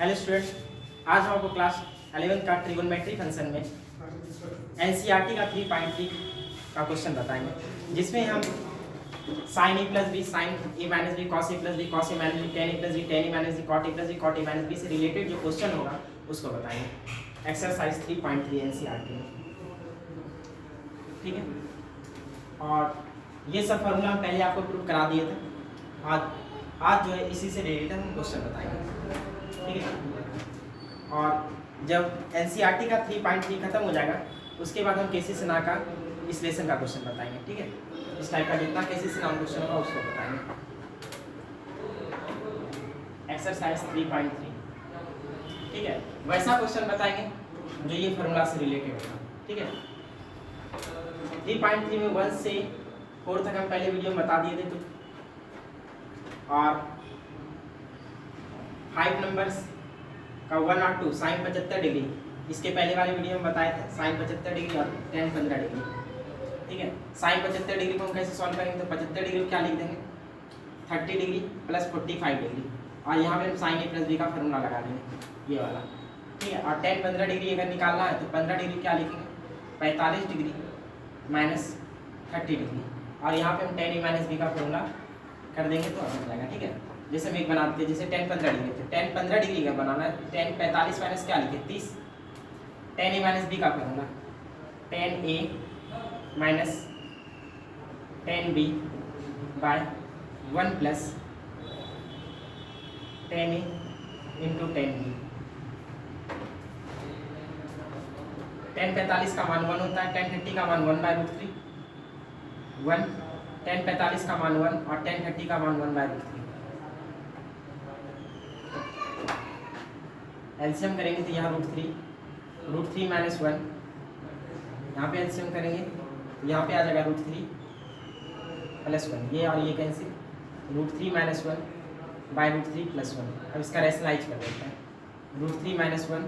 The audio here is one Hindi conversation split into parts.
हेलो स्टूडेंट्स, आज हम आपको क्लास 11 का ट्रिगोनोमेट्री फंक्शन में एनसीईआरटी का 3.3 का क्वेश्चन बताएंगे, जिसमें हम sine A plus B sine A minus B cos A plus B cos A minus B tan A plus B tan A minus B cot A plus B cot A minus B से रिलेटेड जो क्वेश्चन होगा उसको बताएंगे एक्सरसाइज 3.3 एनसीईआरटी में। ठीक है, और ये सब फॉर्मूला हम पहले आपको प्रूव करा दिए थे। आज जो है इसी से रिलेटेड हम क्वेश्चन बताएंगे। ठीक है, और जब एनसीईआरटी का 3.3 खत्म हो जाएगा उसके बाद हम केसी सिन्हा का इस लेसन का क्वेश्चन बताएंगे। ठीक है, इस टाइप का जितना केसी सिन्हा क्वेश्चन होगा उसको बताएंगे। एक्सरसाइज 3.3। ठीक है, वैसा क्वेश्चन बताएंगे जो ये फॉर्मूला से रिलेटेड होगा। ठीक है, 3.3 में 1 से 4 तक हम पहले वीडियो में बता दिए थे कुछ, और 5 नंबर्स का 1 और 2 साइन 75 डिग्री इसके पहले वाले वीडियो में बताए थे, साइन 75 डिग्री और टेन 15 डिग्री। ठीक है, साइन 75 डिग्री को हम कैसे सॉल्व करेंगे, तो 75 डिग्री को क्या लिख देंगे 30 डिग्री प्लस 45 डिग्री, और यहाँ पे हम साइन ए प्लस बी का फॉर्मूला लगा देंगे ये वाला। ठीक है, और टेन 15 डिग्री अगर निकालना है तो 15 डिग्री क्या लिखेंगे 45 डिग्री माइनस 30 डिग्री, और यहाँ पे हम टेन ए माइनस बी का फॉर्मूला कर देंगे तो आ जाएगा। ठीक है, जैसे हम एक बनाते हैं, जैसे टेन 15 डिग्री, तो टेन 15 डिग्री का बनाना है, टेन 45 माइनस क्या लिखे 30, टेन ए माइनस बी का formula tan A minus tan B by 1 plus tan A into tan B. Tan 45 का मान 1 होता है, टेन 30 का मान 1/√3 1, टेन 45 का मान 1 और टेन 30 का मान 1/√3। एलसीएम करेंगे तो यहाँ √3 माइनस 1, यहाँ पे एलसीएम करेंगे यहाँ पे आ जाएगा √3 प्लस 1, ये और ये कैंसिल, √3 माइनस 1 /√3 प्लस 1। अब इसका रेशनलाइज कर देते हैं, √3 माइनस 1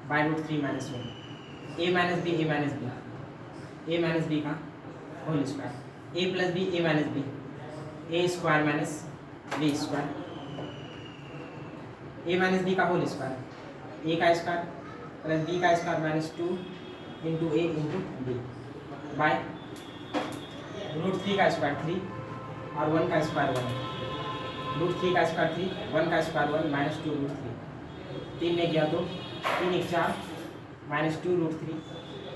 /√3 माइनस 1, ए माइनस बी का whole square, A plus B A minus B, A square minus B square, A minus B का होल स्क्वायर, ए का स्क्वायर प्लस बी का स्क्वायर माइनस 2 इंटू ए इंटू बी बाय √3 का स्क्वायर 3 और 1 का स्क्वायर 1, √3 का स्क्वायर 3, 1 का स्क्वायर 1 माइनस 2 √3, 3 में गया 2, 3 1 4 माइनस 2 √3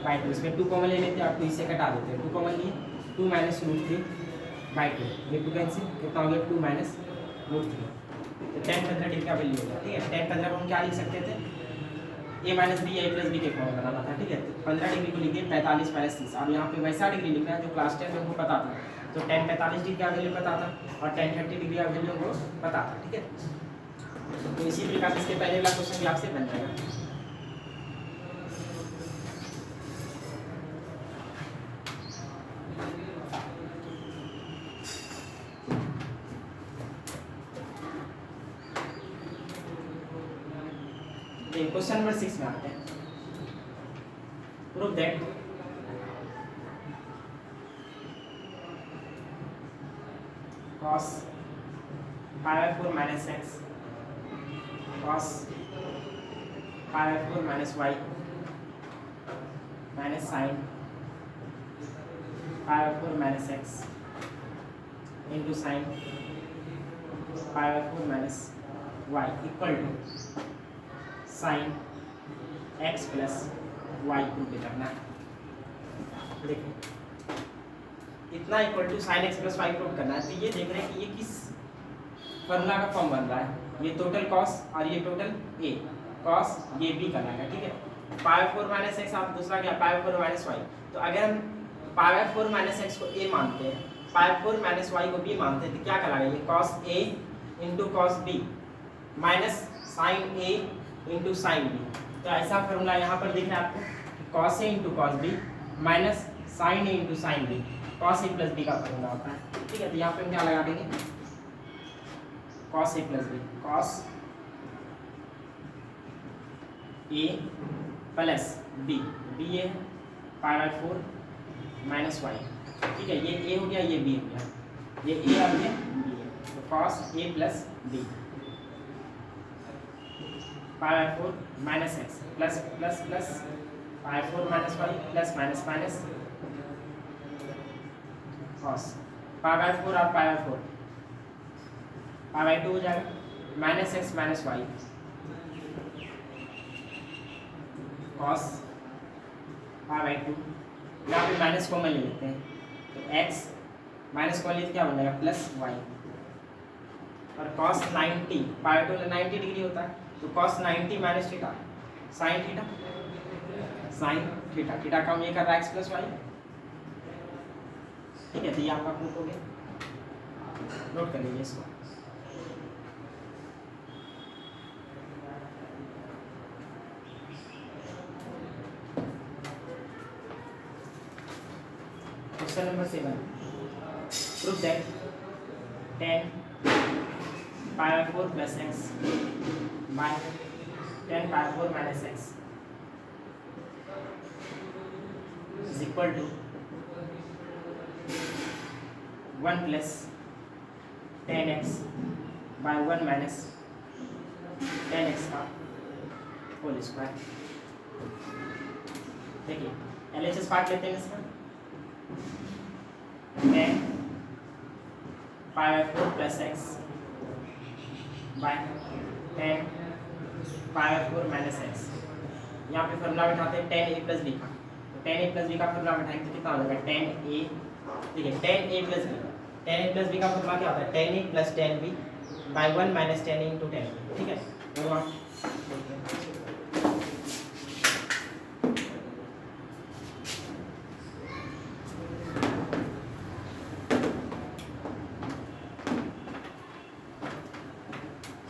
बाई 2, इसमें 2 कॉमन ले लेते हैं और 2 इससे कटा देते हैं, 2 कॉमन लिए 2 माइनस √3 बाई 2, ये 2 कैंसिल, कितना हो गया 2 माइनस √3। टेन 15 डिग्री का वैल्यू होगा। ठीक है, टेन 15 को हम क्या लिख सकते थे, ए माइनस बी ए प्लस बी के फॉर्म बनाना था। ठीक है, 15 डिग्री को लिखिए 45 माइनस 30, और यहाँ पे वैसा डिग्री लिखना है जो क्लास 10 में हमको पता था, तो टेन 45 डिग्री का वैल्यू पता था और टेन 30 डिग्री का वैल्यू हमको पता था। ठीक है, तो इसी प्रकार इसके पहले वाला क्वेश्चन भी आपसे बन जाएगा। क्वेश्चन नंबर 6 में आते हैं। Prove that cos π/4 minus x cos π/4 minus y minus sin π/4 minus x into sin π/4 minus y equal to sine x plus y prove करना है। देखिए इतना equal to sine x plus y prove करना है, तो ये देख रहे हैं कि ये किस फॉर्मूला का फॉर्म बन रहा है, ये टोटल कॉस और ये टोटल a कॉस ये b करना है। ठीक है, π/4 माइनस एक्स आप दूसरा क्या π/4 माइनस वाई, तो अगर हम π/4 माइनस एक्स को a मानते हैं, π/4 माइनस वाई को b मानते हैं, तो क्या कराएगा ये cos a into cos b minus sine a into sine B. तो ऐसा फॉर्मूला यहाँ पर दिख रहा है आपको, कॉस ए into cos B minus sine ए इंटू साइन बी, कॉस ए प्लस बी का फॉर्मूला होता है। ठीक है, तो यहाँ पे हम क्या लगा देंगे cos A plus B, cos A plus B, B A π/4 minus Y. ठीक है, ये ए हो गया ये बी हो गया, ये ए और ये बी है, तो cos A plus B pi by 4 minus x plus plus plus pi 4 minus y plus minus minus cos pi by 4 और पाई बाई 4 पाई बाई 2 हो जाएगा minus x minus y cos pi by 2 यहाँ पे माइनस कॉमन ले लेते हैं तो एक्स माइनस कॉमन लेते क्या बन जाएगा प्लस वाई और cos 90 पाई 2 90 डिग्री होता है तो cos 90 minus theta sin theta theta का हम ये कर रहा है x प्लस वाई ठीक है। तो ये आपका प्रूफ हो गया नोट कर लीजिए इसको। Question number 7 proof that 10 pi by 4 plus x by 10 pi by 4 minus x is equal to 1 plus 10x by 1 minus 10x का होल स्क्वायर। देखिए LHS पार्ट लेते हैं इसका 10 pi by 4 plus x by 10 pi by 4 minus x यहाँ पे फॉर्मूला बैठाते हैं 10a प्लस बी का तो 10a प्लस बी का फॉर्मूला बैठाएंगे तो कितना हो जाएगा 10a ठीक है 10a plus B 10a plus B का फॉर्मूला क्या होता है 10a plus 10b by 1 minus 10a into 10 ठीक है।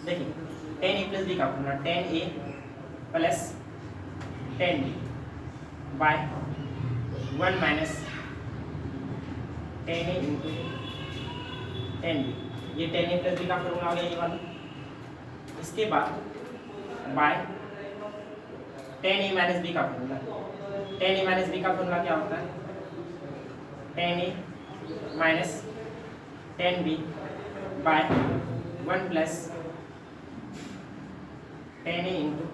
देखिए 10a प्लस बी का formula 10a plus 10b by 1 minus 10a into 10b ये 10a प्लस बी का फॉर्मूला हो गया ये वाला। इसके बाद बाय 10a माइनस बी का फॉर्मूला 10a माइनस बी का फॉर्मूला क्या होता है 10a minus 10b by 1 plus 10a into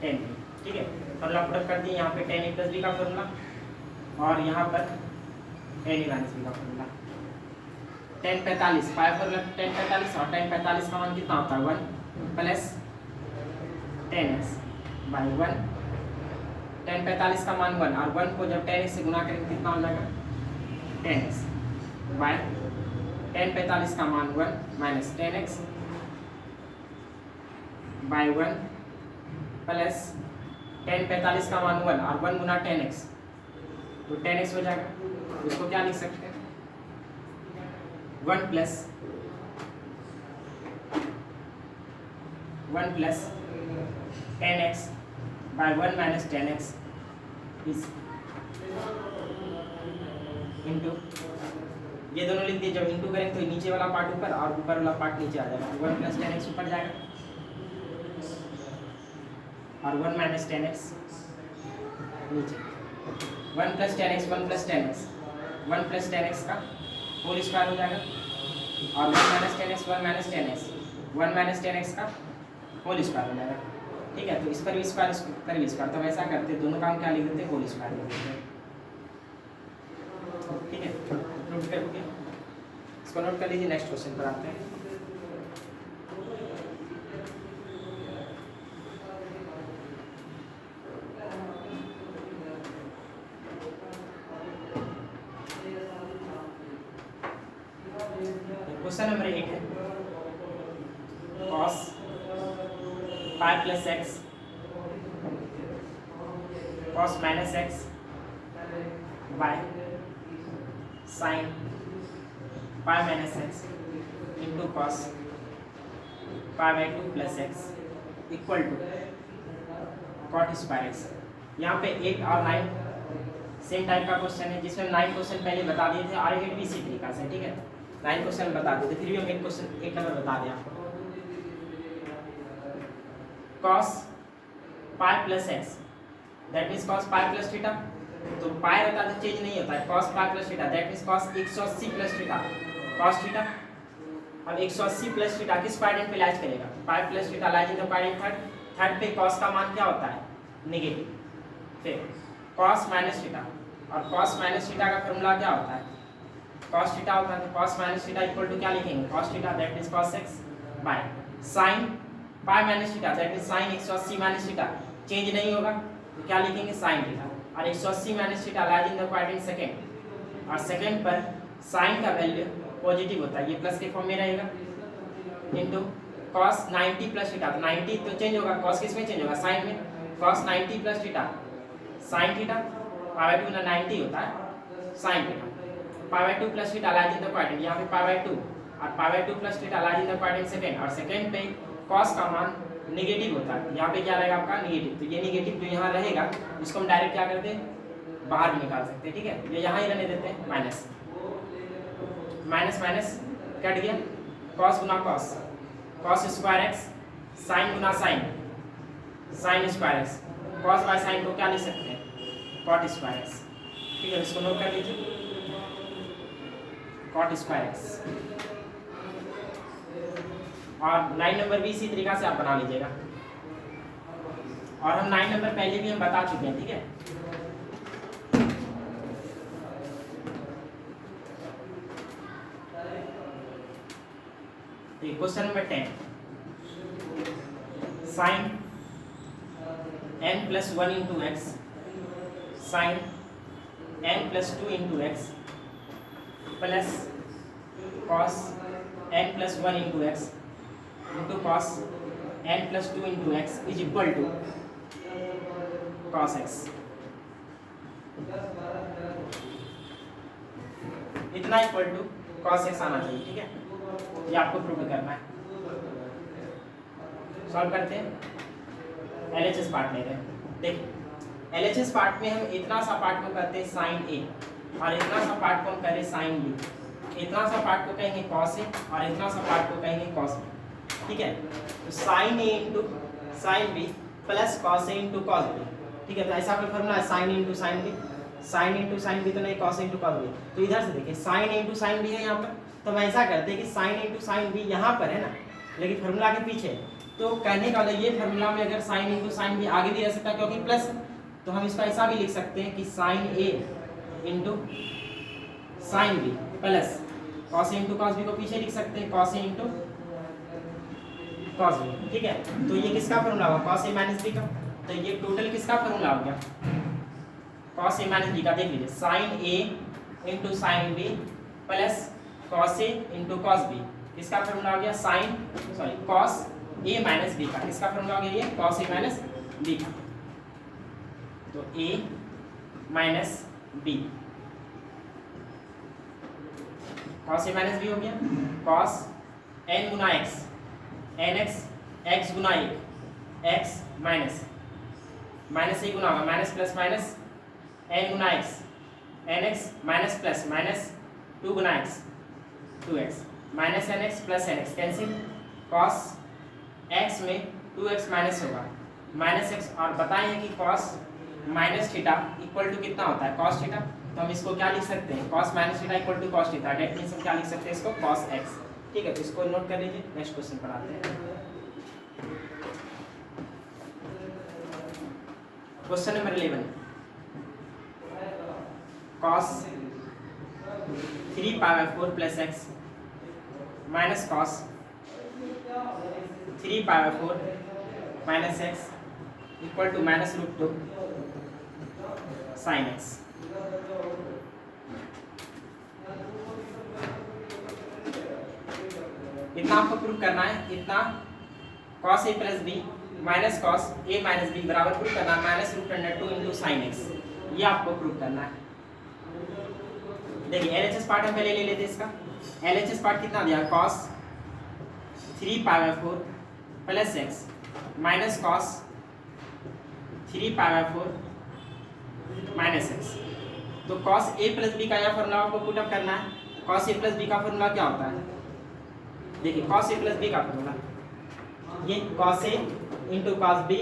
10b ठीक है। फॉर्मूला पुट कर दिए यहाँ पे 10a प्लस बी का फॉर्मूला और यहाँ पर 10a माइनस बी का फॉर्मूला 1045 पाई फॉर्मूला 1045 और 1045 का मान कितना होता है 1 प्लस 10x बाई 1 1045 का मान 1 और 1 को जब 10x से गुना करेंगे कितना हो जाएगा 10x बाई 1045 का मान 1 माइनस 10x बाई 1 प्लस 1045 का मान 1 और 1 गुना 10x तो 10x हो जाएगा। इसको क्या लिख सकते हैं 1 plus 10x by 1 minus 10x is into ये दोनों लिख दिए जब इंटू करेंगे तो नीचे वाला पार्ट ऊपर और ऊपर वाला पार्ट नीचे आ जाएगा 1 प्लस 10x ऊपर जाएगा और 1 माइनस 10x नीचे 1 plus 10x 1 plus 10x 1 plus 10x का होल स्क्वायर हो जाएगा और 1 minus 10x 1 minus 10x 1 minus 10x का होल स्क्वायर हो जाएगा ठीक है। तो इस पर भी स्क्वायर इस पर भी स्क्वायर तो वैसा करते दोनों काम क्या लिख देते होल स्क्वायर लिख देते ठीक है। नोट करके इसको नोट कर लीजिए। नेक्स्ट क्वेश्चन पर आते हैं। क्वेश्चन नंबर 8 है cos pi plus x cos minus x by sine pi minus x into cos pi by 2 plus x equal to cot square x. यहाँ पे 8 और 9 सेम टाइप का क्वेश्चन है जिसमें 9 क्वेश्चन पहले बता दिए थे और 8 भी इसी तरीका से ठीक है। 9 क्वेश्चन बता दिए थे फिर भी हम 1 नंबर बता दें आपको। cos pi plus x that means cos pi plus theta तो पाई रहता तो चेंज नहीं होता है cos pi plus theta that means cos 180 plus theta cos theta अब 180 प्लस थीटा किस क्वाड्रेंट पे लाइज करेगा? 5 plus theta lies in the quadrant third. Third पे कॉस का मान क्या होता है? नेगेटिव। फिर कॉस माइनस थीटा, और कॉस माइनस थीटा का फॉर्मूला क्या होता है? कॉस थीटा होता है। Cos minus theta equal to क्या लिखेंगे? Cos theta that means cos x by sine pi minus theta that means sine 180 minus theta, change नहीं होगा तो क्या लिखेंगे? Sine theta. और 180 minus theta lies in the quadrant second, और सेकंड पर साइन का वैल्यू पॉजिटिव होता है, ये प्लस के फॉर्म में रहेगा, इनटू cos 90 प्लस थीटा। तो 90 तो चेंज होगा, cos किस में चेंज होगा? साइन में। cos 90 plus theta sine theta, pi by 2 ना 90 होता है sine theta. Pi by 2 plus theta lies in the quadrant, यहाँ पे पाई बाय 2 और pi by 2 plus theta lies in the quadrant second, और सेकंड पे cos का मान नेगेटिव होता है, यहाँ पे क्या रहेगा आपका? नेगेटिव। तो ये नेगेटिव जो यहाँ रहेगा इसको हम डायरेक्ट क्या करते हैं? बाहर भी निकाल सकते हैं, ठीक है? ये यहाँ ही रहने देते हैं, माइनस माइनस माइनस कट गया, cos गुना cos, cos square x, sine गुना साइन, sine square x, cos by sine को क्या लिख सकते हैं? cot स्क्वायर x, ठीक है? इसको नोट कर लीजिए, cot स्क्वायर x। और 9 नंबर भी इसी तरीका से आप बना लीजिएगा, और हम 9 नंबर पहले भी हम बता चुके हैं, ठीक है? Question number 10, sine n plus 1 into x, sine n plus 2 into x plus cos n plus 1 into x into cos n plus 2 into x is equal to cos x। इतना इक्वल टू कॉस x आना चाहिए, ठीक है? ये आपको प्रूव करना है। सॉल्व करते हैं, LHS पार्ट ले रहे हैं। देखिए LHS पार्ट में हम इतना सा पार्ट को करते हैं साइन a, और इतना सा पार्ट को हम करें साइन b, इतना सा पार्ट को कहेंगे cos a, और इतना सा पार्ट को कहेंगे cos b, ठीक है? तो sine a into sine b plus cos a into cos b, ठीक है? तो ऐसा कोई फॉर्मूला है sine into sine b, sine into sine b तो नहीं, cos इंटू cos b। तो इधर से देखिए साइन इंटू साइन b है यहाँ पर, तो हम ऐसा करते हैं कि साइन इंटू साइन b यहाँ पर है ना, लेकिन फॉर्मूला के पीछे। तो कहने का मतलब ये फॉर्मूला में अगर साइन इंटू साइन b आगे भी रह सकता है क्योंकि प्लस, तो हम इसको ऐसा भी लिख सकते हैं कि sine a into sine b plus cos a into cos b को पीछे लिख सकते हैं cos a into cos b, ठीक है? तो ये किसका फॉर्मूला होगा? cos a माइनस b का। तो ये टोटल किसका फॉर्मूला हो गया? cos a माइनस b का। देख लीजिए sine a into sine b plus cos a into cos b, इसका फॉर्मूला हो गया sine cos a minus b का। इसका फॉर्मूला हो गया ये cos a माइनस b का। तो a minus b, cos a minus b हो गया, cos n Guna x, nx x Guna a, x minus minus a गुना होगा माइनस प्लस माइनस n गुना x, nx minus plus minus 2 गुना x, 2x minus nx plus nx cancel, cos x में 2x माइनस होगा माइनस x, और बताए हैं कि cos minus theta equal to कितना होता है? cos theta. तो हम इसको क्या लिख सकते हैं? cos minus theta equal to cos theta, that means हम क्या लिख सकते हैं इसको? cos x, ठीक है? तो इसको नोट कर लीजिए, नेक्स्ट क्वेश्चन पर आते हैं। Question number 11, cos 3 pi by 4 plus x minus cos 3 pi by 4 minus x equal to minus root 2 sine x। इतना आपको प्रूव करना है, इतना cos a plus b minus cos a minus b बराबर प्रूव करना है minus root under 2 into sine x, ये आपको प्रूव करना है। देखिए LHS पार्ट हम पहले ले लेते हैं इसका। LHS पार्ट कितना दिया? cos 3 pi by 4 plus x minus cos 3 pi by 4 minus x। तो cos a प्लस b का यहाँ फॉर्मूला आपको पुट अप करना है। cos a प्लस b का फॉर्मूला क्या होता है? देखिए cos a प्लस b का फॉर्मूला ये cos a into cos b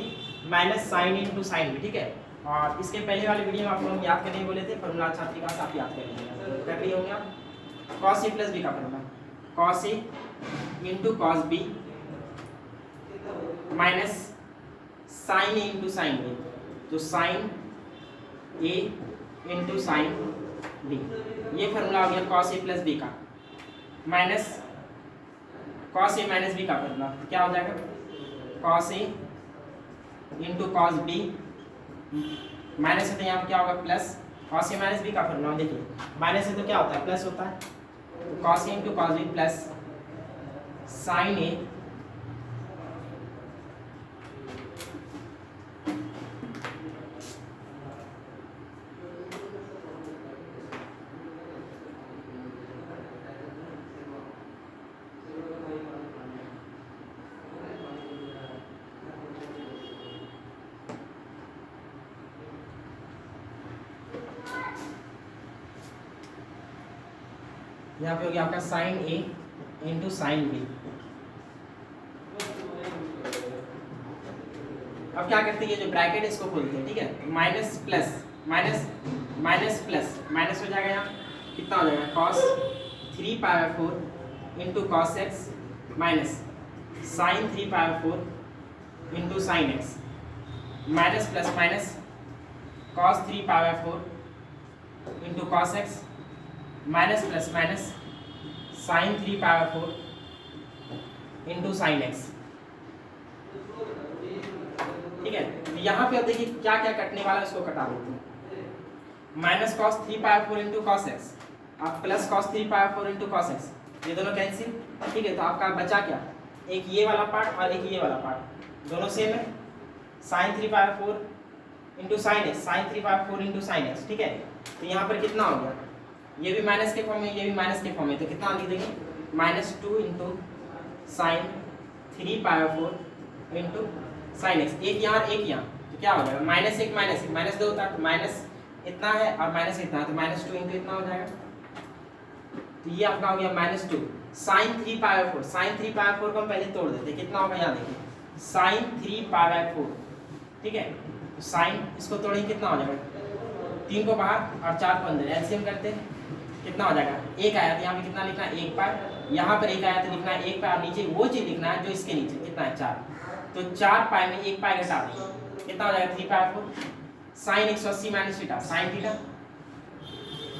minus sign into sine b, ठीक है? और इसके पहले वाले वीडियो में आपको हम याद करने बोले थे, फॉर्मूला अच्छा तरीका से आप याद कर लीजिएगा। कर लिए होंगे आप। cos a प्लस b का formula cos a into cos B minus sine A into sine B, तो साइन ए इंटू साइन बी, ये फॉर्मूला हो गया कॉस ए प्लस बी का, माइनस कॉस ए माइनस बी का फॉर्मूला, तो क्या हो जाएगा कॉस ए इंटू कॉस बी माइनस है तो यहाँ क्या होगा प्लस, कॉस ए माइनस बी का फॉर्मूला देखिए, माइनस है तो क्या होता है प्लस होता है, तो cos A into cos B plus sine A यहाँ पे हो गया आपका साइन ए इंटू साइन बी। अब क्या करते हैं, ये जो ब्रैकेट है इसको खोलते हैं, ठीक है, minus plus minus minus plus minus हो जाएगा, यहाँ कितना हो जाएगा cos 3π/4 into cos x minus sine 3π/4 into sine x minus plus minus cos 3π/4 into cos x minus plus minus sine 3π/4 into sine x, ठीक है। तो यहाँ पे अब देखिए क्या क्या कटने वाला है उसको कटा देते हैं, minus cos 3π/4 into cos x आप plus cos 3π/4 into cos x, ये दोनों कैंसिल, ठीक है। तो आपका बचा क्या, एक ये वाला पार्ट और एक ये वाला पार्ट, दोनों सेम है, sine 3π/4 into sine x sine 3π/4 into sine x, ठीक है। तो यहाँ पर कितना हो गया, ये भी माइनस के फॉर्म में ये भी माइनस के फॉर्म में, तो कितना लिख देंगे -2 into sine 3π/4 into sine x, एक यहाँ और एक यहाँ, तो क्या हो जाएगा -1 माइनस 2 होता है, तो माइनस इतना है और माइनस इतना है, तो -2 इंटू इतना हो जाएगा, तो ये आपका हो गया -2 साइन 3π/4, साइन 3π/4 को हम पहले तोड़ देते हैं, कितना होगा यहाँ देखिए साइन 3π/4, ठीक है। तो साइन इसको तोड़ेंगे कितना हो जाएगा, 3 को बाहर और 4 को अंदर, एलसीएम करते हैं कितना हो जाएगा, एक आया तो यहाँ पे कितना लिखना है 1π, यहाँ पर एक आया तो लिखना है 1π और नीचे वो चीज लिखना है जो इसके नीचे कितना है 4, तो 4π में 1π घटा देंगे कितना हो जाएगा 3π/4 sine 180 minus theta sine theta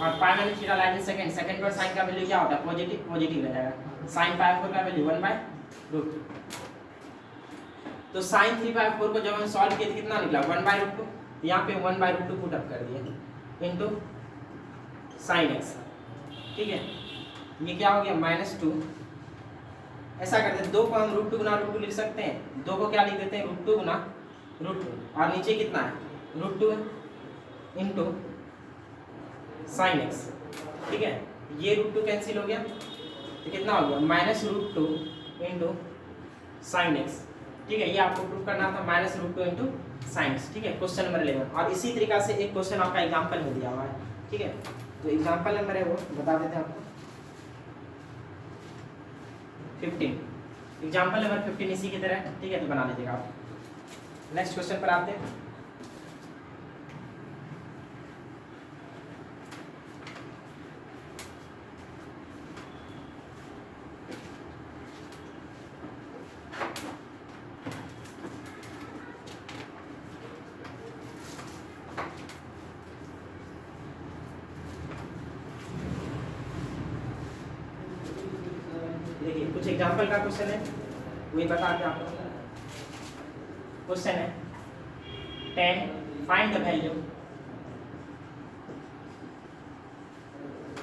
और pi minus theta line second पर साइन का वैल्यू क्या होता है पॉजिटिव रह जाएगा, साइन π/4 का वैल्यू 1/√2, तो साइन 3π/4 को जब हम सॉल्व किए तो कितना निकला 1/√2, यहाँ पे 1/√2 पुट अप कर दिया इंटू साइन एक्स, ठीक है। ये क्या हो गया -2, ऐसा करते हैं 2 को हम √2 गुना √2 लिख सकते हैं, 2 को क्या लिख देते हैं √2 गुना √2 और नीचे कितना है √2 इंटू साइन एक्स, ठीक है। ये √2 कैंसिल हो गया तो कितना हो गया -√2 इंटू साइन एक्स, ठीक है। ये आपको प्रूव करना था -√2 इंटू साइन एक्स, ठीक है, क्वेश्चन नंबर 11। और इसी तरीका से एक क्वेश्चन आपका एग्जाम्पल में दिया हुआ है, ठीक है। तो एग्जाम्पल नंबर है वो बता देते हैं आपको 15, एग्जाम्पल नंबर 15 इसी की तरह, ठीक है, तो बना लीजिएगा आप। नेक्स्ट क्वेश्चन पर आते हैं, देखिए कुछ एग्जाम्पल का क्वेश्चन है वही बता के आपको। क्वेश्चन है 10 find the value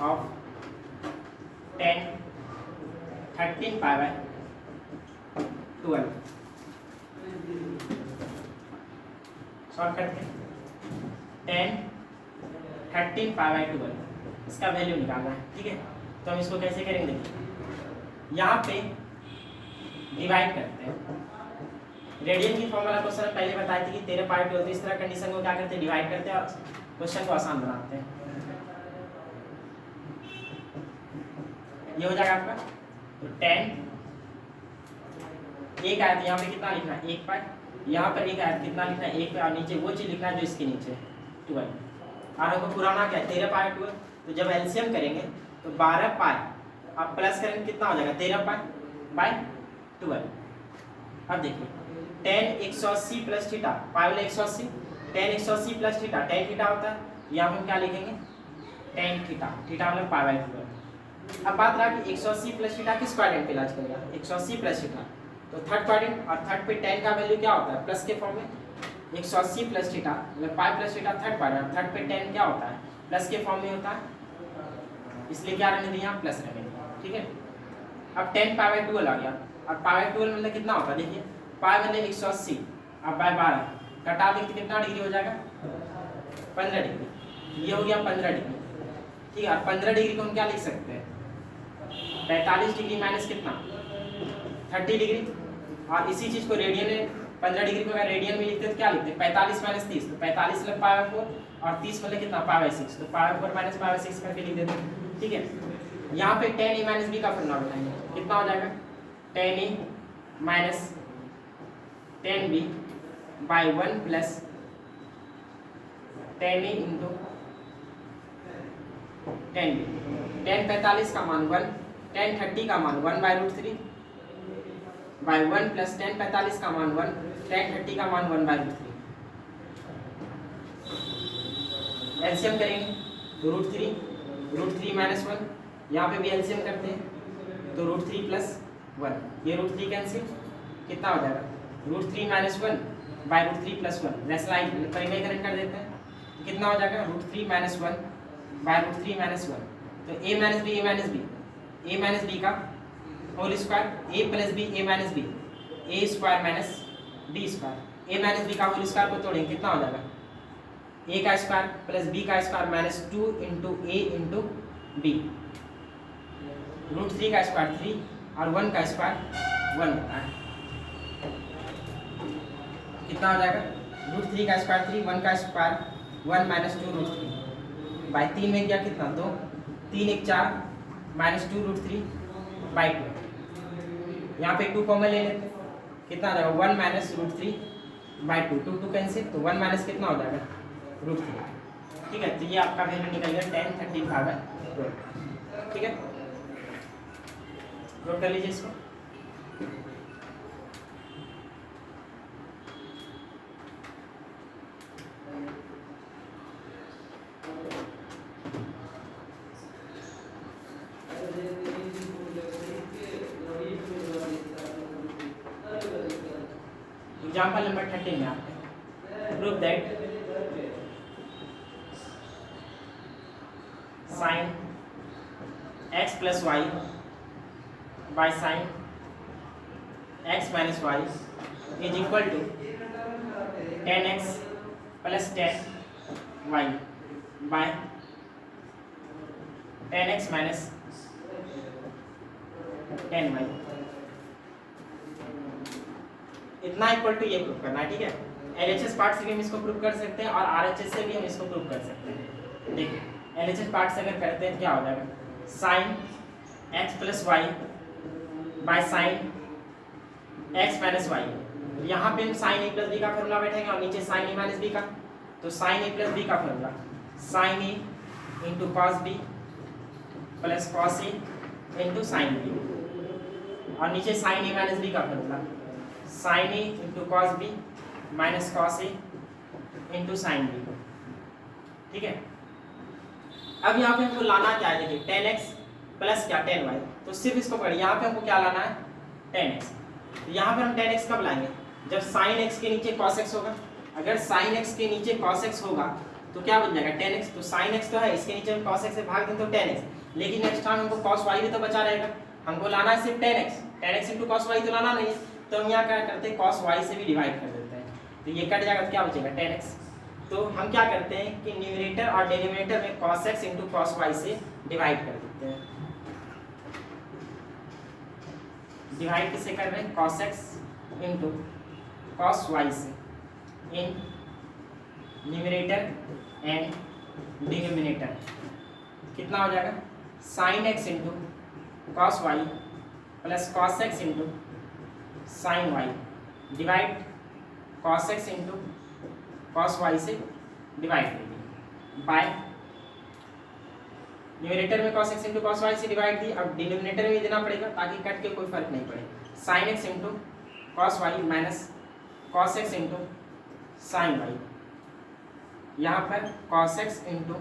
of 10 13π/12 solve करते हैं 10 13π/12 इसका वैल्यू निकालना है, ठीक है। तो हम इसको कैसे करेंगे, देखिए यहाँ पे डिवाइड करते हैं, रेडियन की फॉर्मूला क्वेश्चन पहले बताई थी कि 13π/12, तो इस तरह कंडीशन को क्या करते हैं डिवाइड करते हैं और क्वेश्चन को आसान बनाते हैं। ये हो जाएगा आपका, तो 10 एक आया तो यहाँ पे कितना लिखना है 1π, यहाँ पर एक आया तो कितना लिखना है 1π और नीचे वो चीज लिखना है जो इसके नीचे 12, और हमको पुराना क्या है 13π/12, तो जब एलसीएम करेंगे तो 12π आप प्लस करेंगे कितना हो जाएगा 13π, बाय 12। अब देखिए tan 180 प्लस थीटा, पाई वाला 180, tan 180 plus theta, tan theta होता है, यहाँ पे हम क्या लिखेंगे tan थीटा, थीटा मतलब पाई बाय 12। अब बात रहा कि 180 प्लस थीटा किस क्वाड्रेंट पे इलाज करेगा, 180 प्लस थीटा, तो थर्ड क्वाड्रेंट, और थर्ड पे tan का वैल्यू क्या होता है प्लस के फॉर्म में, 180 प्लस थीटा मतलब pi plus theta third quadrant, third पे tan क्या होता है प्लस के फॉर्म में होता है, इसलिए क्या रहने दें यहाँ प्लस रहने दें। ठीक है, अब tan पाई बाय 12 आ गया। अब पाई बाय 12 मतलब कितना होता है, देखिए पाई मतलब 180, अब बाय 12 कटा दें तो कितना डिग्री हो जाएगा 15 डिग्री, ये हो गया 15 डिग्री। ठीक है, और 15 डिग्री को हम क्या लिख सकते हैं 45 डिग्री माइनस कितना 30 डिग्री, और इसी चीज को रेडियन में 15 डिग्री को अगर रेडियन में लिखते तो क्या लिखते 45 माइनस 30, तो 45 मतलब पाई बाय 4 और 30 मतलब कितना पाई बाय 6, तो पाई बाय 4 माइनस पाई बाय 6 करके लिख देते हैं। ठीक है, यहाँ पे tan a माइनस b का फॉर्मूला बताएंगे, कितना हो जाएगा tan a minus tan b by 1 plus tan a into tan b। tan 45 का मान 1, tan 30 का मान 1 by root 3 by 1 plus tan 45 का मान 1, tan 30 का मान 1 बाय रूट 3। एलसीएम करेंगे तो रूट 3 माइनस 1, यहाँ पे भी एलसीएम करते हैं तो रूट 3 प्लस 1, ये रूट 3 कैंसिल, कितना हो जाएगा root 3 minus 1 by root 3 plus 1, rationalise परिमेयकरण कर देते हैं तो कितना हो जाएगा root 3 minus 1 by root 3 minus 1, तो a माइनस बी का whole square, a plus B A minus B, A square minus B square, a minus B का होल स्क्वायर को तोड़ेंगे कितना हो जाएगा a का स्क्वायर प्लस b का square minus 2 into a into b, root 3 का स्क्वायर 3 और 1 का स्क्वायर 1 होता है, कितना हो जाएगा रूट 3 का स्क्वायर 3, 1 का स्क्वायर 1 माइनस 2 रूट 3 बाय 3 में गया कितना 2, 3 1 4 माइनस 2 रूट 3 बाय 2, यहाँ पे 2 कॉमन ले लेते हैं कितना आ जाएगा 1 माइनस रूट 3 बाय 2, 2 2 कैंसिल, तो 1 माइनस कितना हो जाएगा रूट 3। ठीक है, तो ये आपका वैल्यू निकल गया tan 35/12। ठीक है, नोट कर लीजिए इसको। एग्जाम्पल नंबर 13 में आते हैं, prove that sin x plus y by sin x minus y is equal to tan x plus tan y by tan x minus tan y, इतना इक्वल टू ये प्रूव करना है। ठीक है, एलएचएस पार्ट से भी हम इसको प्रूव कर सकते हैं और आरएचएस से भी हम इसको प्रूव कर सकते हैं। देखिए एलएचएस पार्ट से अगर करते हैं क्या हो जाएगा sin x plus y by sin x minus y, यहाँ पे हम sin a प्लस बी का फॉर्मूला बैठेंगे और नीचे sin a माइनस बी का, तो sin a प्लस बी का formula sin a into cos B plus cos A into sine b, और नीचे sin a माइनस बी का formula sin a into cos B minus cos A into sine b. ठीक है, अब यहाँ पे हमको लाना क्या है, देखिए tan x प्लस क्या tan y, तो सिर्फ इसको पढ़िए, यहाँ पे हमको क्या लाना है tan x, तो यहाँ पे हम tan x कब लाएंगे जब sin x के नीचे cos x होगा, अगर sin x के नीचे cos x होगा तो क्या बन जाएगा tan x, तो sin x तो है, इसके नीचे हम cos x से भाग दें तो tan x, लेकिन एक्स्ट्रा में हमको cos y भी तो बचा रहेगा, हमको लाना है सिर्फ tan x into cos y तो लाना नहीं है, तो हम यहाँ क्या करते हैं cos y से भी डिवाइड कर देते हैं, तो ये कट जाएगा तो क्या बचेगा tan x, तो हम क्या करते हैं कि न्यूमरेटर और डिनोमिनेटर में cos x into cos y से डिवाइड कर देते हैं। डिवाइड किसे कर रहे हैं cos x into cos y से इन न्यूमरेटर एंड डिनोमिनेटर, कितना हो जाएगा sin x into cos y plus cos x into sin y divide cos x into cos y से डिवाइड कर दिया बाय न्यूमरेटर में cos x into cos y से डिवाइड दी, अब डिनोमिनेटर में देना पड़ेगा ताकि कट के कोई फर्क नहीं पड़े। sin x into cos y minus cos x into sin y, यहाँ पर cos x into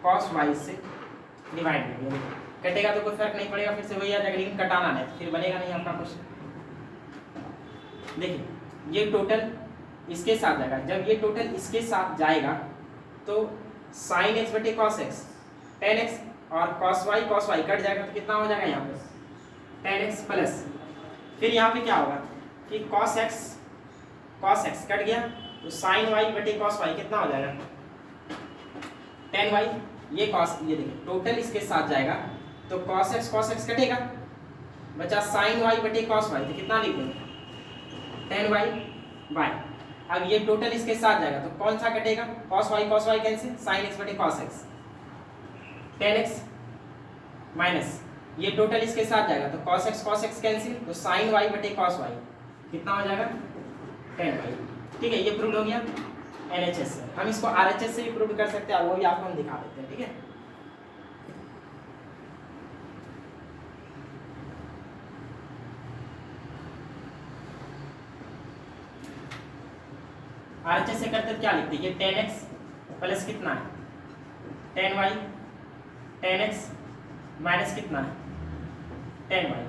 cos y से डिवाइड कर दिया, कटेगा तो कोई फर्क नहीं पड़ेगा, फिर से वही आ जाएगा, लेकिन कटाना नहीं तो फिर बनेगा नहीं आपका क्वेश्चन। देखिए ये टोटल इसके साथ जाएगा, जब ये टोटल इसके साथ जाएगा तो sin x बटे cos x tan x और cos y कट जाएगा तो कितना हो जाएगा यहाँ पे tan x प्लस, फिर यहाँ पे क्या होगा कि cos x कट गया तो sin y बटे cos y कितना हो जाएगा tan y, ये देखिए टोटल इसके साथ जाएगा तो cos x कटेगा, बचा sin y बटे cos y, तो कितना लिख देंगे tan y बाय, अब ये टोटल इसके साथ जाएगा तो कौन सा कटेगा cos y cancel, sin x बटे cos x, tan x minus ये टोटल इसके साथ जाएगा तो cos x कैंसिल, तो sin y बटे cos y कितना हो जाएगा tan y। ठीक है, ये प्रूव हो गया LHS से। हम इसको RHS से भी प्रूव कर सकते हैं और वो भी आपको हम दिखा देते हैं। ठीक है, RHS से करते क्या लिखते हैं, ये tan x प्लस कितना है tan y, tan x minus कितना है tan y,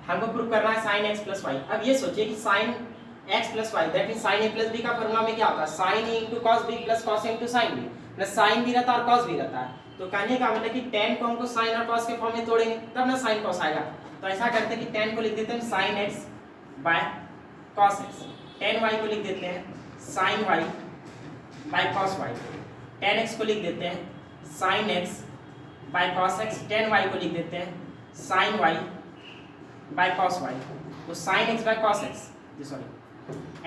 हमको प्रूव करना है sin x प्लस y। अब ये सोचिए कि sin x plus y that mean sin a plus b का फॉर्मूला में क्या होता है sin a into cos b plus cos a into sin b, plus sin भी रहता है और cos भी रहता है, तो कहने का मतलब कि tan को हमको sin और cos के फॉर्म में तोड़ेंगे तब ना sin cos आएगा, तो ऐसा करते हैं कि tan को लिख देते हैं sin x by cos x, tan y को लिख देते हैं sin y by cos y, tan x को लिख देते हैं sin x by cos x, tan y को लिख देते हैं sin y by cos y, तो sin x by cos x, sorry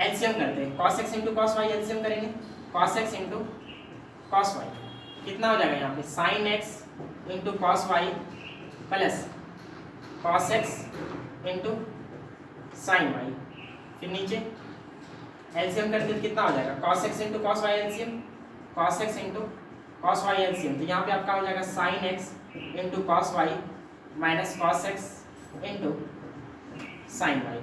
LCM करते हैं, cos x into cos y LCM करेंगे, cos x into cos y कितना हो जाएगा यहाँ पे sin x into cos y plus cos x into sin y, फिर नीचे एलसीएम करते हैं कितना हो जाएगा cos x into cos y LCM, cos x into cos y LCM, तो यहाँ पे आपका हो जाएगा sin x into cos y minus cos x into sin y,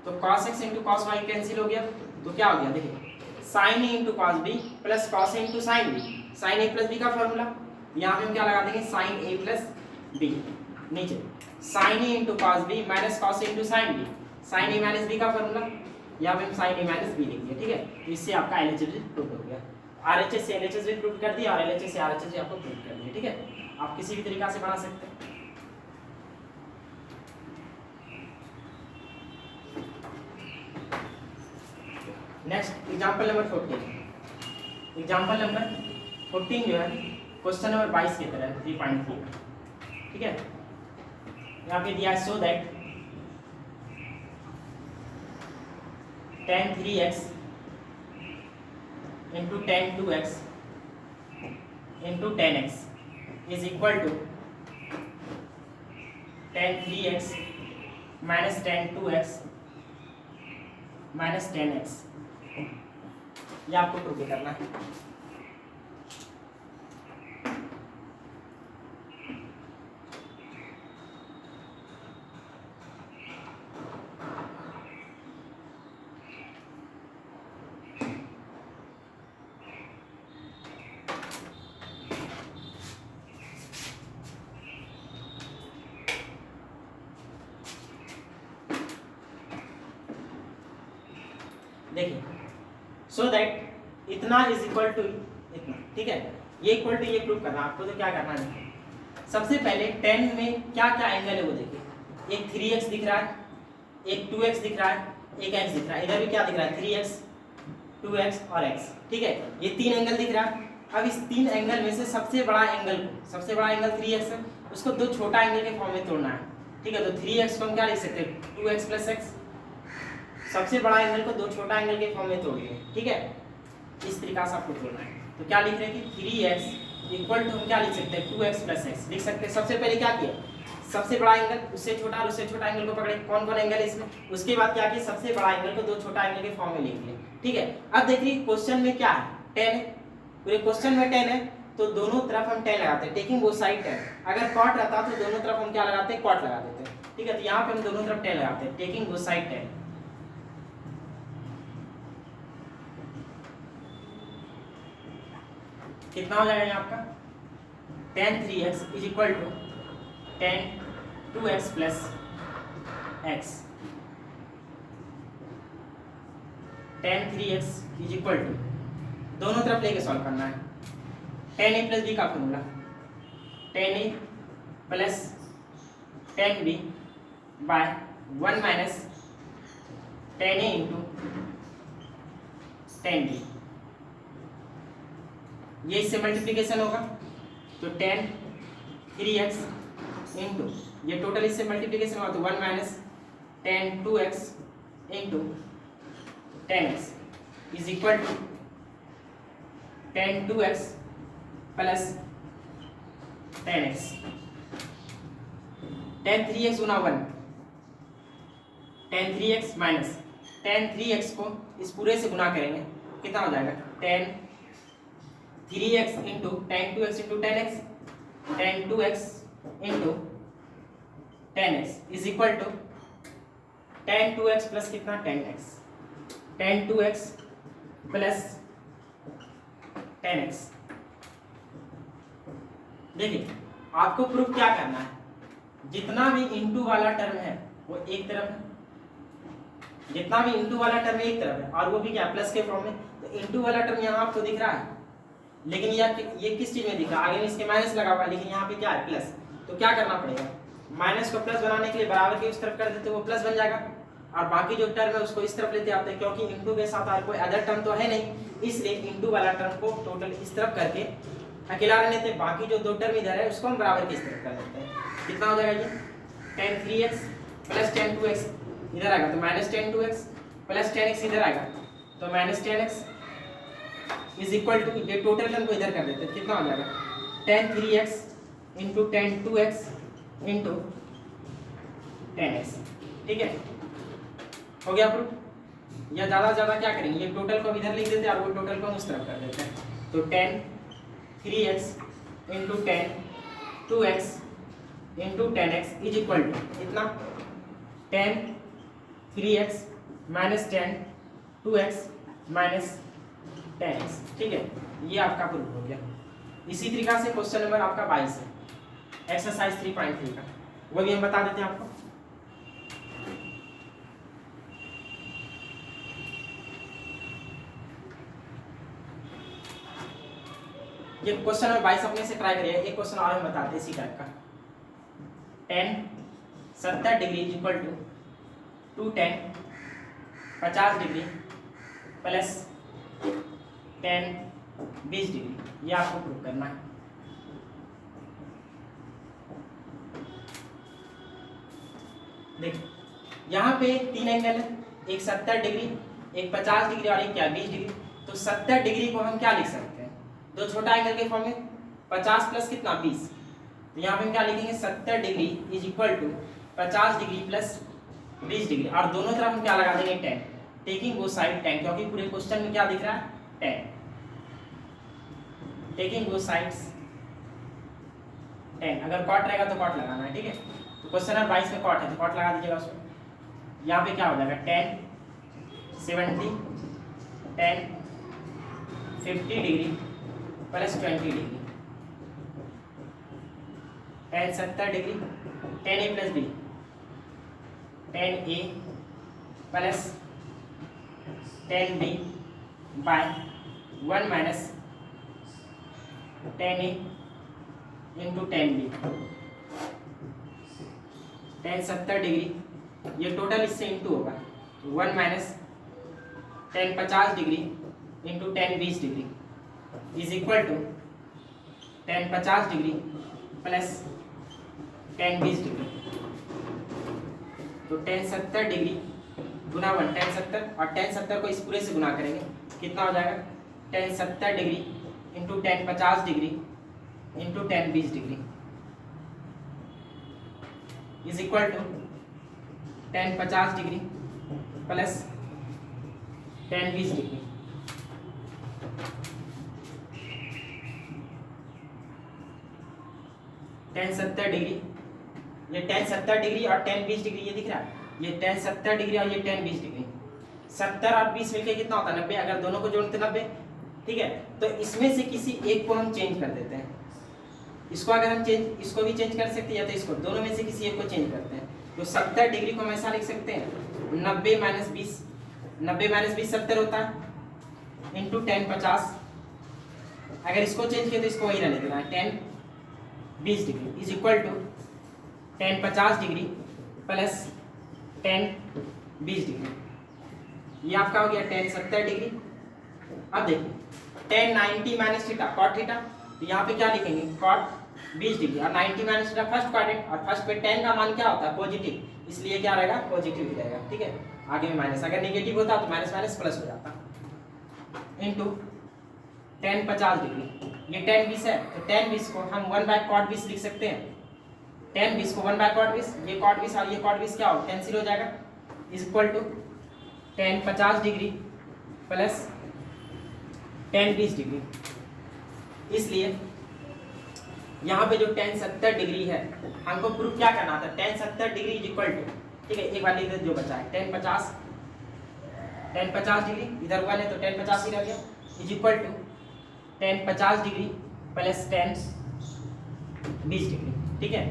तो cos x into cos y cancel हो गया तो क्या हो गया देखिए sin a into cos b plus cos a into sin b, sin a plus b का फॉर्मूला, यहाँ पे हम क्या लगा देंगे sin a प्लस b, नीचे sin a into cos b minus cos a into sin b, sin a minus b का फॉर्मूला, यहाँ पे हम sin a माइनस b लिख दिया। ठीक है, तो इससे आपका LHS प्रूव हो गया, RHS से LHS भी प्रूव कर दिया और LHS से RHS भी आपको प्रूव कर दिया। ठीक है, आप किसी भी तरीका से बना सकते हैं। Next example number 14, example number 14 जो है क्वेश्चन नंबर 22 की तरह 3.3। ठीक है, यहाँ पे दिया है so that tan 3x into tan 2x into tan x is equal to tan 3x minus tan 2x minus tan x, ये आपको प्रूव करना है। देखिए सो दैट इतना इज इक्वल टू इतना। ठीक है, ये इक्वल टू ये प्रूव करना आपको, तो क्या करना है सबसे पहले 10 में क्या क्या एंगल है वो देखिए, एक 3x दिख रहा है, एक 2x दिख रहा है, एक x दिख रहा है, इधर भी क्या दिख रहा है 3x 2x और x। ठीक है, ये 3 एंगल दिख रहा है। अब इस 3 एंगल में से सबसे बड़ा एंगल 3x है, उसको 2 छोटा एंगल के फॉर्म में तोड़ना है। ठीक है, तो 3x को हम क्या लिख सकते हैं 2x प्लस x, सबसे बड़ा एंगल को 2 छोटा एंगल के फॉर्म में तोड़ दिए। ठीक है, इस तरीका से आपको तोड़ना है, तो क्या लिख रहे हैं कि 3x इक्वल टू हम क्या लिख सकते हैं 2x प्लस x लिख सकते हैं। सबसे पहले क्या किया, सबसे बड़ा एंगल उससे छोटा और उससे छोटा एंगल को पकड़े, कौन कौन एंगल है इसमें, उसके बाद क्या किया सबसे बड़ा एंगल को 2 छोटा एंगल के फॉर्म में लिख लिया। ठीक है, अब देखिए क्वेश्चन में क्या है 10 है, पूरे क्वेश्चन में 10 है, तो दोनों तरफ हम tan लगाते हैं, टेकिंग बोथ साइड tan। अगर cot रहता तो दोनों तरफ हम क्या लगाते हैं, cot लगा देते हैं, ठीक है। तो यहाँ पे हम दोनों तरफ tan लगाते हैं, टेकिंग बोथ साइड tan। कितना हो जाएगा यहाँ आपका, tan 3x is equal to tan 2x plus x। tan 3x is equal to, दोनों तरफ लेके सॉल्व करना है, tan a प्लस बी का formula, tan a plus tan b by 1 minus tan a into tan b। ये इससे मल्टीप्लिकेशन होगा तो tan 3x इंटू ये टोटल इससे मल्टीप्लिकेशन होगा तो 1 minus tan 2x into tan x is equal to tan 2x plus tan x। tan 3x Guna 1, tan 3x minus tan 3x को इस पूरे से गुना करेंगे, कितना हो जाएगा, tan 3x into tan 2x into tan x, tan 2x into tan x is equal to tan 2x plus कितना tan x, tan 2x plus tan x। देखिए आपको प्रूफ क्या करना है, जितना भी इंटू वाला टर्म है वो एक तरफ है, जितना भी इंटू वाला टर्म एक तरफ है और वो भी क्या प्लस के फॉर्म में। तो इंटू वाला टर्म यहाँ आपको दिख रहा है, लेकिन ये किस चीज में दिख रहा है, आगे में इसके माइनस लगा हुआ है, लेकिन यहाँ पे क्या है प्लस। तो क्या करना पड़ेगा, माइनस को प्लस बनाने के लिए बराबर के उस तरफ कर देते, वो प्लस बन जाएगा, और बाकी जो टर्म है उसको इस तरफ लेते आते हैं, क्योंकि इंटू के साथ और कोई अदर टर्म तो है नहीं, इसलिए इंटू वाला टर्म को टोटल इस तरफ करके अकेला रहने देते हैं, बाकी जो दो टर्म इधर है उसको हम बराबर की इस तरफ कर देते हैं। कितना हो जाएगा ये, tan 3x plus tan 2x इधर आएगा तो minus tan 2x plus tan x इधर आएगा तो minus tan x is equal to, ये टोटल टर्म को इधर कर देते हैं, कितना हो जाएगा tan 3x into tan 2x into tan x, ठीक है, हो गया प्रूफ। या ज़्यादा से ज़्यादा क्या करेंगे, ये टोटल को इधर लिख देते हैं और वो टोटल को उस तरफ कर देते हैं, तो tan 3x into tan 2x into tan x is equal to कितना, tan 3x minus tan 2x minus tan x, ठीक है। ये आपका प्रूफ हो गया। इसी तरीका से क्वेश्चन नंबर आपका 22 है, एक्सरसाइज 3.3 का, वो भी हम बता देते हैं आपको। ये क्वेश्चन नंबर 22 अपने से ट्राई करिए। एक क्वेश्चन और हम बताते हैं इसी टाइप का, tan 70 degree is equal to 2 tan 50 degree plus tan 20 degree, ये आपको प्रूव करना है। देखिए यहाँ पे तीन एंगल है, एक 70 डिग्री, एक 50 डिग्री और एक क्या 20 डिग्री। तो 70 डिग्री को हम क्या लिख सकते हैं, दो छोटा एंगल के फॉर्म में, 50 प्लस कितना 20, तो यहाँ पे हम क्या लिखेंगे 70 degree is equal to 50 degree plus 20 degree, और दोनों तरफ हम क्या लगा देंगे tan, taking both side tan, क्योंकि पूरे क्वेश्चन में क्या दिख रहा है tan, taking both sides tan। अगर cot रहेगा तो cot लगाना है, ठीक है। तो क्वेश्चन नंबर 22 में cot है तो cot लगा दीजिएगा उसमें। यहाँ पे क्या हो जाएगा tan 70 tan 50 degree plus 20 degree, tan 70 degree tan a plus b, tan a plus tan b by 1 minus tan a into tan b। tan 70 degree ये टोटल इससे इंटू होगा, 1 minus tan 50 degree into tan 20 degree is equal to tan 50 degree plus tan 20 degree. तो tan 70 डिग्री गुना 1 tan 70, और tan 70 को इस पूरे से गुना करेंगे, कितना हो जाएगा tan 70 degree into tan 50 degree into tan 20 degree is equal to tan 50 degree plus tan 20 degree. tan 70 degree, ये tan 70 डिग्री और tan 20 डिग्री, ये दिख रहा है, ये tan 70 डिग्री और ये tan 20 डिग्री, 70 और 20 मिलके कितना होता है 90, अगर दोनों को जोड़ते 90, ठीक है। तो इसमें से किसी एक को हम चेंज कर देते हैं, इसको अगर हम चेंज, इसको भी चेंज कर सकते हैं या तो इसको, दोनों में से किसी एक को चेंज करते हैं। तो 70 डिग्री को हम ऐसा लिख सकते हैं 90 माइनस 20, 90 माइनस 20 70 होता है इंटू tan 50, अगर इसको चेंज किया तो इसको वही रहने देना है tan 20 degree is equal to tan 50 degree plus tan 20 degree, ये आपका हो गया tan 70 डिग्री। अब देखिए tan 90 minus theta cot theta, तो यहाँ पे क्या लिखेंगे cot 20 डिग्री और 90 माइनस थीटा फर्स्ट क्वाड्रेंट, और फर्स्ट पे tan का मान क्या होता है पॉजिटिव, इसलिए क्या रहेगा पॉजिटिव ही रहेगा, ठीक है। आगे में माइनस, अगर नेगेटिव होता तो माइनस माइनस प्लस हो जाता, इनटू tan 50 डिग्री, ये tan 20 है तो tan 20 को हम 1/cot 20 लिख सकते हैं, tan 20 को 1/cot 20, ये cot 20 और ये cot 20 क्या हो कैंसिल हो जाएगा, is equal to tan 50 degree plus tan 20 degree. इसलिए यहाँ पे जो tan 70 डिग्री है हमको प्रूफ क्या करना था, tan 70 degree is equal to, ठीक है, एक बार लिख दे जो बचा है tan 50 डिग्री, इधर 1 है तो tan 50 ही रह गया, is equal to tan 50 degree plus tan 20 degree, ठीक है।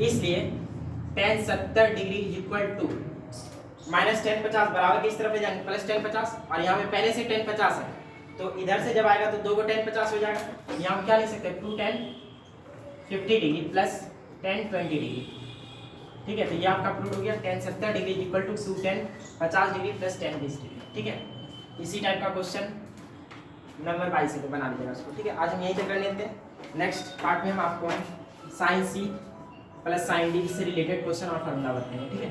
इसलिए tan 70 degree is equal to minus tan 50 बराबर किस तरफ ले जाएंगे प्लस tan 50, और यहाँ पे पहले से tan 50 है तो इधर से जब आएगा तो 2 को tan 50 हो जाएगा, यहाँ हम क्या लिख सकते हैं 2 tan 50 degree plus tan 20 degree, ठीक है। तो ये आपका प्रूफ हो गया tan 70 degree is equal to 2 tan 50 degree plus tan 20 degree, ठीक है। इसी टाइप का क्वेश्चन नंबर 22 से तो बना लीजिएगा उसको, ठीक है। आज हम यही तक कर लेते हैं, नेक्स्ट पार्ट में हम आपको sin C plus sin D से रिलेटेड क्वेश्चन और फॉर्मूला बताएंगे, ठीक है।